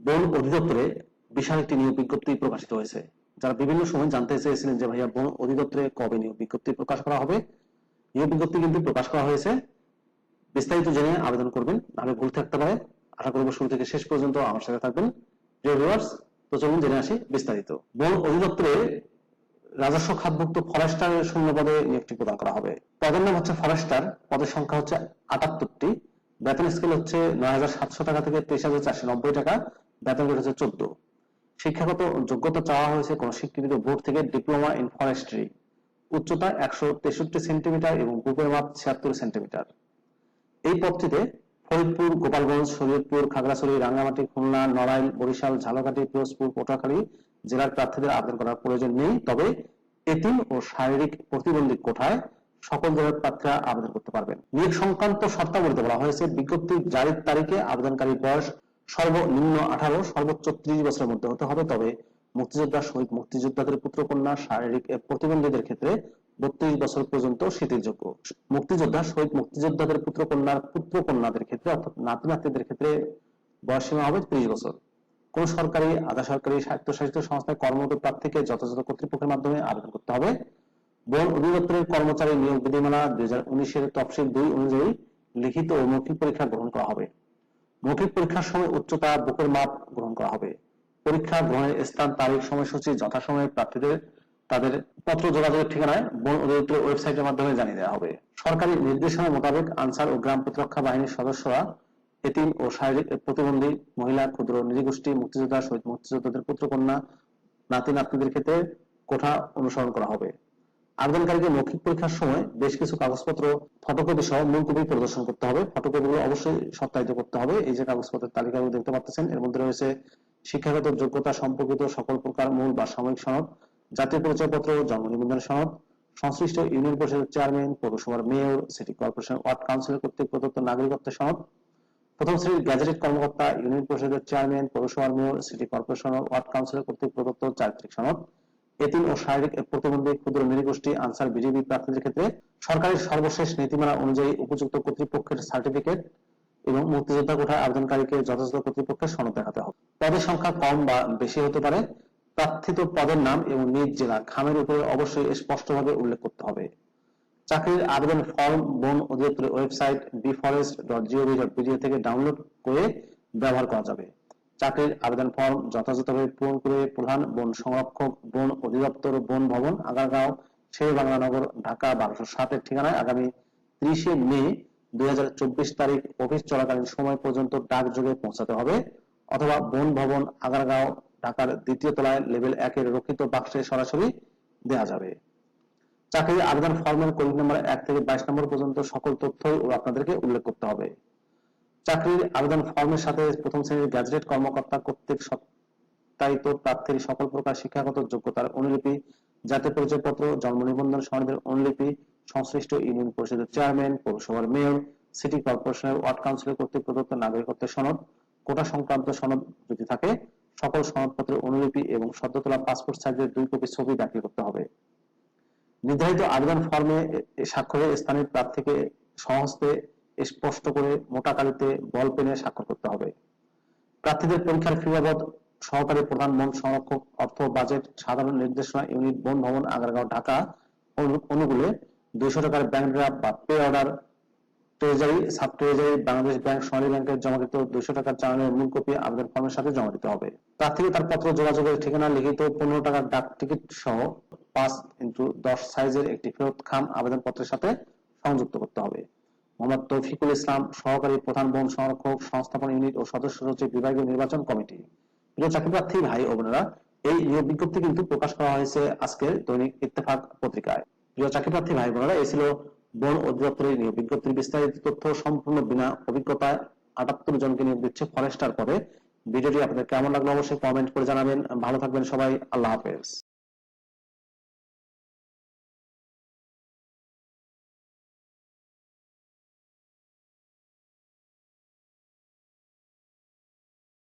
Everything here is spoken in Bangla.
বন অধিদপ্তরে বিশাল একটি নিয়োগ বিজ্ঞপ্তি প্রকাশিত হয়েছে। যারা বিভিন্ন সময় জানতে চেয়েছিলেন যে ভাইয়া বন অধিদপ্তরে কবে নিয়োগ বিজ্ঞপ্তি প্রকাশ করা হবে, নিয়োগ বিজ্ঞপ্তি কিন্তু প্রকাশ করা হয়েছে। বিস্তারিত জেনে আবেদন করবেন, নাহলে ভুল থাকতে পারে। আশা করব শুরু থেকে শেষ পর্যন্ত আমার সাথে থাকবেন। প্রিয় ভিউয়ার্স, তো চলুন জেনে আসি বিস্তারিত। বন অধিদপ্তরে রাজস্ব খাতভুক্ত ফরেস্টারের শূন্য পদে নিয়োগটি প্রদান করা হবে। পদের নাম হচ্ছে ফরেস্টার, পদের সংখ্যা হচ্ছে 78টি, বেতন স্কেল হচ্ছে ৯,৭০০ টাকা থেকে ২৩,৪৯০ টাকা, বেতন গ্রেড হচ্ছে 14। শিক্ষাগত যোগ্যতা চাওয়া হয়েছে কোন স্বীকৃত বোর্ড থেকে ডিপ্লোমা ইন ফরেস্ট্রি, উচ্চতা ১৬৩ সেন্টিমিটার এবং বুকের মাপ ৭৬ সেন্টিমিটার। এই পদটিতে ফরিদপুর, গোপালগঞ্জ, শরীয়তপুর, খাগড়াছড়ি, রাঙ্গামাটি, খুলনা, নড়াইল, বরিশাল, ঝালকাঠি, পিরোজপুর, পটুয়াখালী জেলার প্রার্থীদের আবেদন করার প্রয়োজন নেই। তবে এতিম ও শারীরিক প্রতিবন্ধী কোঠায় সকল জেলার প্রার্থীরা আবেদন করতে পারবেন। নিয়োগ সংক্রান্ত শর্তাবলীতে বলা হয়েছে, বিজ্ঞপ্তি জারির তারিখে আবেদনকারী বয়স সর্বনিম্ন 18, সর্বোচ্চ 30 বছরের মধ্যে হতে হবে। তবে মুক্তিযোদ্ধা, শহীদ মুক্তিযোদ্ধাদের পুত্রকন্যা, শারীরিক প্রতিবন্ধীদের ক্ষেত্রে 32 বছর পর্যন্ত শিথিলযোগ্য। মুক্তিযোদ্ধা, শহীদ মুক্তিযোদ্ধাদের পুত্রকন্যাদের ক্ষেত্রে অর্থাৎ নাতি নাতনিদের ক্ষেত্রে বয়স সীমা হবে 30 বছর। কোন সরকারি, আধা সরকারি, স্বায়ত্তশাসিত সংস্থায় কর্মরত প্রার্থীকে যথাযথ কর্তৃপক্ষের মাধ্যমে আবেদন করতে হবে। বন অধিদপ্তরের কর্মচারী নিয়োগ বিধিমালা 2019-এর তফসিল 2 অনুযায়ী লিখিত ও মৌখিক পরীক্ষা গ্রহণ করা হবে। মৌখিক পরীক্ষার সময় উচ্চতা, বুকের মাপ গ্রহণ করা হবে। পরীক্ষা গ্রহণের স্থান, তারিখ, সময়সূচি যথাসময়ে প্রার্থীদের তাদের পত্র যোগাযোগের ঠিকানায় বন অধিদপ্তরের ওয়েবসাইটের মাধ্যমে জানিয়ে দেওয়া হবে। সরকারি নির্দেশনা মোতাবেক আনসার ও গ্রাম প্রতিরক্ষা বাহিনীর সদস্যরা এতিম ও শারীরিক প্রতিবন্ধী মহিলা, ক্ষুদ্র নৃগোষ্ঠী, মুক্তিযোদ্ধা, শহীদ মুক্তিযোদ্ধাদের পুত্রকন্যা, নাতি নাতনিদের ক্ষেত্রে কোঠা অনুসরণ করা হবে। আবেদনকারীকে মৌখিক পরীক্ষার সময় বেশ কিছু কাগজপত্র ফটোকপি সহ মূল কপি প্রদর্শন করতে হবে। ফটোকপিগুলো অবশ্যই সত্যায়িত করতে হবে। এই যে কাগজপত্রের তালিকাগুলো দেখতে পাচ্ছেন, এর মধ্যে রয়েছে শিক্ষাগত যোগ্যতা সম্পর্কিত সকল প্রকার মূল বা সাময়িক সনদ, জাতীয় পরিচয়পত্র, জন্ম নিবন্ধন সনদ, সংশ্লিষ্ট ইউনিয়ন পরিষদের চেয়ারম্যান, পৌরসভার mayor, city corporation ward councillor কর্তৃক প্রদত্ত নাগরিকত্বের সনদ, প্রথম শ্রেণীর গ্যাজেটেড কর্মকর্তা, ইউনিয়ন পরিষদের চেয়ারম্যান, পৌরসভার mayor, city corporation ward councillor কর্তৃক প্রদত্ত চারিত্রিক সনদ, এতিম ও শারীরিক প্রতিবন্ধী, ক্ষুদ্র নৃগোষ্ঠী, আনসার, বিজিবি প্রার্থীদের ক্ষেত্রে সরকারের সর্বশেষ নীতিমালা অনুযায়ী উপযুক্ত কর্তৃপক্ষের সার্টিফিকেট এবং মুক্তিযোদ্ধা কোঠায় আবেদনকারীকে যথাযথ কর্তৃপক্ষের সনদ দেখাতে হবে। পদের সংখ্যা কম বা বেশি হতে পারে। প্রার্থিত পদের নাম এবং নিজ জেলা খামের উপরে অবশ্যই স্পষ্টভাবে উল্লেখ করতে হবে। চাকরির আবেদন ফর্ম বন অধিদপ্তরের ওয়েবসাইট bforest.gov.bd থেকে ডাউনলোড করে ব্যবহার করা যাবে। চাকরির আবেদন ফর্ম যথাযথভাবে পূরণ করে প্রধান বন সংরক্ষক, বন অধিদপ্তর, বন ভবন, আগারগাঁও, শেরেবাংলানগর, ঢাকা 1207 এর ঠিকানায় আগামী 30 মে 2024 তারিখ অফিস চলাকালীন সময় পর্যন্ত ডাকযোগে পৌঁছাতে হবে, অথবা বন ভবন, আগারগাঁও, ঢাকার 2য় তলায় লেভেল 1 এর রক্ষিত বাক্সে সরাসরি দেওয়া যাবে। চাকরির আবেদন ফর্মের কলিং নাম্বার 1 থেকে 22 নম্বর পর্যন্ত সকল তথ্যই আপনাদেরকে উল্লেখ করতে হবে। চাকরির আবেদন ফর্মের সাথে প্রথম শ্রেণীর গ্যাজেটেড কর্মকর্তা কর্তৃক সত্যায়িত প্রার্থীর সকল প্রকার শিক্ষাগত যোগ্যতার অনুলিপি, জাতীয় পরিচয়পত্র, জন্ম নিবন্ধন সনদের অনুলিপি, সংশ্লিষ্ট ইউনিয়ন পরিষদের চেয়ারম্যান, পৌরসভার মেয়র, সিটি কর্পোরেশনের ওয়ার্ড কাউন্সিলর কর্তৃক প্রদত্ত নাগরিকত্বের সনদ, কোটা সংক্রান্ত সনদ যদি থাকে সকল সনদপত্রের অনুলিপি এবং সদ্য তোলা পাসপোর্ট সাইজের 2 কপি ছবি দাখিল করতে হবে। নির্ধারিত আবেদন ফর্মে স্বাক্ষরে স্থানীয় প্রার্থীকে স্বহস্তে স্পষ্ট করে মোটা কালিতে বল পেনে স্বাক্ষর করতে হবে। প্রার্থীদের পরীক্ষার ফি বাবদ সহকারী প্রধান বন সংরক্ষক, অর্থ, বাজেট, সাধারণ নির্দেশনা ইউনিট, বন ভবন, আগারগাঁও, ঢাকা অনুকূলে 200 টাকার ব্যাংক ড্রাফট বা pay order, treasury, sub treasury, Bangladesh bank, Sonali ব্যাংকের জমাকৃত 200 টাকার চালানের মূল কপি আবেদন ফর্মের সাথে জমা দিতে হবে। প্রার্থীকে তার পত্র যোগাযোগের ঠিকানা লিখিত 15 টাকার ডাক টিকিট সহ 5x10 সাইজের একটি ফেরত খাম আবেদনপত্রের সাথে সংযুক্ত করতে হবে। মোহাম্মদ তৌফিকুল ইসলাম, সহকারী প্রধান বন সংরক্ষক, সংস্থাপন ইউনিট ও সদস্য সচিব, বিভাগীয় নির্বাচন কমিটি। প্রিয় চাকরিপ্রার্থী ভাই ও বোনেরা, এই নিয়োগ বিজ্ঞপ্তি কিন্তু প্রকাশ করা হয়েছে আজকের দৈনিক ইত্তেফাক পত্রিকায়। প্রিয় চাকরিপ্রার্থী ভাই বোনেরা, এই ছিল বন অধিদপ্তরের নিয়োগ বিজ্ঞপ্তির বিস্তারিত তথ্য। সম্পূর্ণ বিনা অভিজ্ঞতায় 78 জনকে নিয়োগ দিচ্ছে ফরেস্টার পদে। ভিডিওটি আপনাদের কেমন লাগলো অবশ্যই কমেন্ট করে জানাবেন। ভালো থাকবেন সবাই, আল্লাহ হাফেজ।